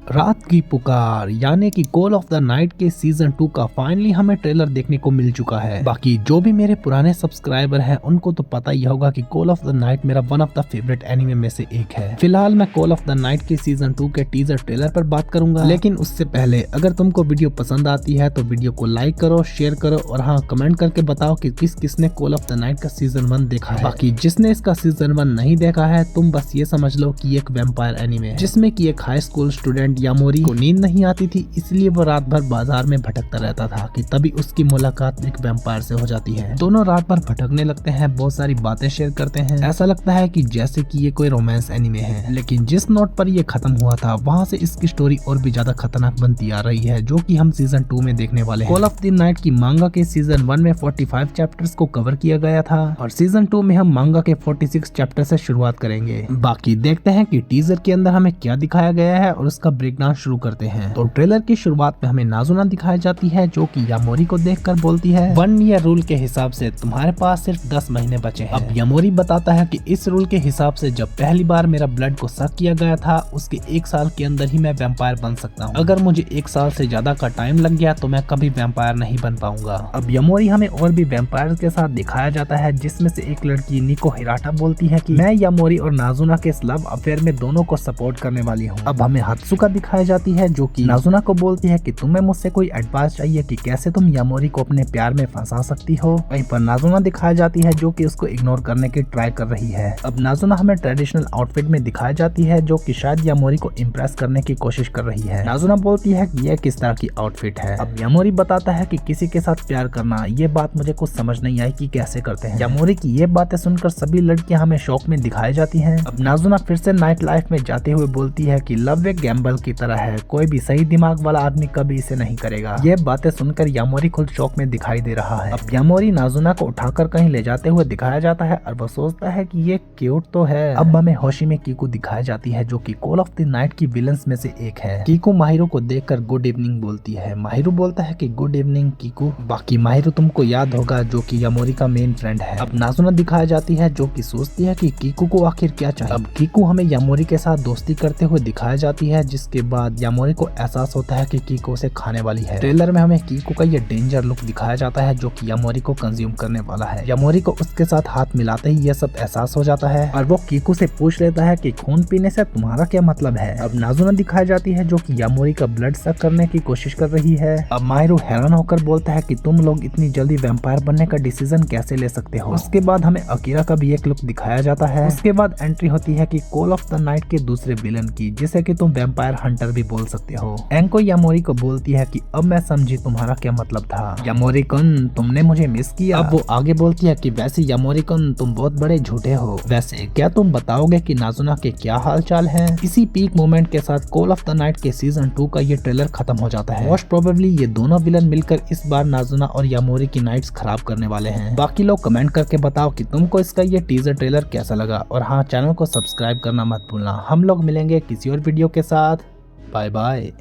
रात की पुकार यानी कि कॉल ऑफ द नाइट के सीजन 2 का फाइनली हमें ट्रेलर देखने को मिल चुका है। बाकी जो भी मेरे पुराने सब्सक्राइबर हैं उनको तो पता ही होगा कि कॉल ऑफ द नाइट मेरा one of the favourite anime में से एक है। फिलहाल मैं कॉल ऑफ द नाइट के सीजन 2 के टीजर ट्रेलर पर बात करूंगा, लेकिन उससे पहले अगर तुमको वीडियो पसंद आती है तो वीडियो को लाइक करो, शेयर करो और हाँ कमेंट करके बताओ कि किसने कॉल ऑफ द नाइट का सीजन 1 देखा है। बाकी जिसने इसका सीजन 1 नहीं देखा है तुम बस ये समझ लो कि एक वैम्पायर एनिमे है जिसमें कि एक हाई स्कूल स्टूडेंट यामोरी को नींद नहीं आती थी, इसलिए वो रात भर बाजार में भटकता रहता था कि तभी उसकी मुलाकात एक वैम्पायर से हो जाती है। दोनों रात भर भटकने लगते हैं, बहुत सारी बातें शेयर करते हैं। ऐसा लगता है कि जैसे कि ये कोई रोमांस एनिमे है, लेकिन जिस नोट पर ये खत्म हुआ था वहाँ से इसकी स्टोरी और भी ज्यादा खतरनाक बनती आ रही है, जो कि हम सीजन 2 में देखने वाले हैं। कॉल ऑफ द नाइट की मांगा के सीजन 1 में 45 चैप्टर्स को कवर किया गया था और सीजन 2 में हम मांगा के 46 चैप्टर से शुरुआत करेंगे। बाकी देखते हैं कि टीजर के अंदर हमें क्या दिखाया गया है और उसका ब्रेकडाउन शुरू करते हैं। तो ट्रेलर की शुरुआत में हमें नाजुना दिखाई जाती है जो कि यामोरी को देखकर बोलती है 1 ईयर रूल के हिसाब से तुम्हारे पास सिर्फ 10 महीने बचे हैं। अब यामोरी बताता है कि इस रूल के हिसाब से जब पहली बार मेरा ब्लड को सक किया गया था उसके 1 साल के अंदर ही मैं वैम्पायर बन सकता हूँ। अगर मुझे 1 साल से ज्यादा का टाइम लग गया तो मैं कभी वैम्पायर नहीं बन पाऊंगा। अब यामोरी हमें और भी वैम्पायर के साथ दिखाया जाता है, जिसमें से एक लड़की निको हिराटा बोलती है कि मैं यामोरी और नाजुना के इस लव अफेयर में दोनों को सपोर्ट करने वाली हूँ। अब हमें हत्सुका दिखाई जाती है जो कि नाजुना को बोलती है कि तुम्हें मुझसे कोई एडवाइस चाहिए कि कैसे तुम यामोरी को अपने प्यार में फंसा सकती हो। वहीं पर नाजुना दिखाई जाती है जो कि उसको इग्नोर करने की ट्राई कर रही है। अब नाजुना हमें ट्रेडिशनल आउटफिट में दिखाई जाती है जो कि शायद यामोरी को इम्प्रेस करने की कोशिश कर रही है। नाजुना बोलती है कि यह किस तरह की आउटफिट है। अब यामोरी बताता है कि किसी के साथ प्यार करना, ये बात मुझे कुछ समझ नहीं आई कि कैसे करते हैं। यामोरी की ये बातें सुनकर सभी लड़कियां हमें शौक में दिखाई जाती हैं। अब नाजुना फिर से नाइट लाइफ में जाते हुए बोलती है कि लव एक गैम्बल की तरह है, कोई भी सही दिमाग वाला आदमी कभी इसे नहीं करेगा। ये बातें सुनकर यामोरी खुद शौक में दिखाई दे रहा है। अब यामोरी नाजुना को उठाकर कहीं ले जाते हुए दिखाया जाता है और वो सोचता है कि ये क्यूट तो है। अब हमें होशी में कीकू दिखाई जाती है जो कि कॉल ऑफ द नाइट की विलन्स में से एक है। कीकू माहिरो को देखकर गुड इवनिंग बोलती है। माहिरो बोलता है कि गुड इवनिंग कीकू। बाकी माहिरो तुमको याद होगा जो कि यामोरी का मेन फ्रेंड है। अब नाजुना दिखाई जाती है जो कि सोचती है कि कीकू को आखिर क्या चाहिए। अब कीकू हमें यामोरी के साथ दोस्ती करते हुए दिखाई जाती है, जिसके बाद यामोरी को एहसास होता है कि कीकू उसे खाने वाली है। ट्रेलर में हमें कीकू का ये डेंजर लुक दिखाया जाता है जो कि यामोरी को कंज्यूम करने वाला है। यामोरी को उसके साथ हाथ मिलाते ही यह सब एहसास हो जाता है और वो कीकू से पूछ लेता है कि खून पीने से तुम्हारा क्या मतलब है। अब नाजुना दिखाई जाती है जो कि यामोरी का ब्लड सक करने की कोशिश कर रही है। अब माहिरो हैरान होकर बोलता है कि तुम लोग इतनी जल्दी वैम्पायर बनने का डिसीजन कैसे ले सकते हो। उसके बाद हमें अकीरा का भी एक लुक दिखाया जाता है। उसके बाद एंट्री होती है कि कॉल ऑफ द नाइट के दूसरे विलन की, जिसे कि तुम वैम्पायर हंटर भी बोल सकते हो। एंको यामोरी को बोलती है कि अब मैं समझी तुम्हारा क्या मतलब था। यामोरी कुन तुमने मुझे मिस किया। अब वो आगे बोलती है कि वैसे यामोरी कुन तुम बहुत बड़े झूठे हो। वैसे क्या तुम बताओगे कि नाजुना के क्या हाल चाल है। इसी पीक मोमेंट के साथ कॉल ऑफ द नाइट के सीजन 2 का ये ट्रेलर खत्म हो जाता है। मोस्ट प्रोबेबली ये दोनों विलन मिलकर इस बार नाजुना और यामोरी की नाइट्स खराब करने वाले हैं। बाकी लोग कमेंट करके बताओ कि तुमको इसका ये टीजर ट्रेलर कैसा लगा और हाँ चैनल को सब्सक्राइब करना मत भूलना। हम लोग मिलेंगे किसी और वीडियो के साथ। Bye bye.